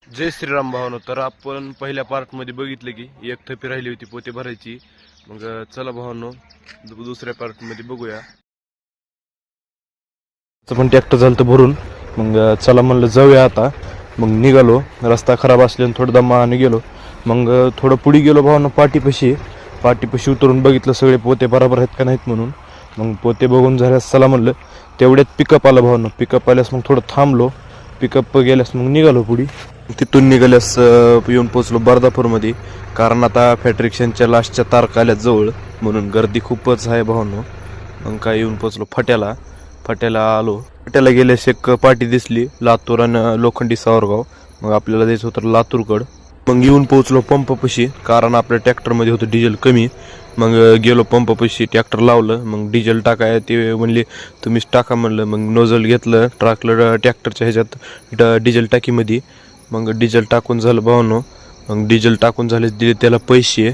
जय श्रीराम भावानो. तर आपण पहिल्या पार्टमध्ये बघितलं की एक थपी राहिली होती पोते भरायची. मग चला भावानो दुसऱ्या पार्टमध्ये बघूया. पण ट्रॅक्टर झालं तर भरून मग चला म्हणलं जाऊया आता. मग निघालो. रस्ता खराब असल्याने थोडं दमाने गेलो. मग थोडं पुढे गेलो भावानो पाठीपाशी उतरून बघितलं सगळे पोते बरोबर आहेत का नाहीत म्हणून. मग पोते बघून झाल्यास चला म्हणलं. तेवढ्यात पिकअप आलं भावानो. पिकअप आल्यास मग थोडं थांबलो. पिकअप गेल्यास मग निघालो पुढे. तिथून निघाल्यास येऊन पोचलो बर्दापूरमध्ये. कारण आता फॅट्रिक्शनच्या लास्टच्या तारखा आल्या जवळ म्हणून गर्दी खूपच आहे भावानो. मग काय येऊन पोचलो फट्याला आलो. फट्याला गेल्यास एक पाटी दिसली लातूर आणि लोखंडी सावरगाव. मग आपल्याला जायचं होतं लातूरकडं. मग येऊन पोहोचलो पंपापाशी. कारण आपल्या ट्रॅक्टरमध्ये होतं डिझेल कमी. मग गेलो पंपापाशी ट्रॅक्टर लावलं. मग डिझेल टाकाय ते म्हणले तुम्हीच टाका म्हणलं. मग नोझल घेतलं टाकलं ट्रॅक्टरच्या ह्याच्यात डिझेल टाकीमध्ये. मग डिझेल टाकून झालं भावानो. मग डिझेल टाकून झाले दिले त्याला पैसे.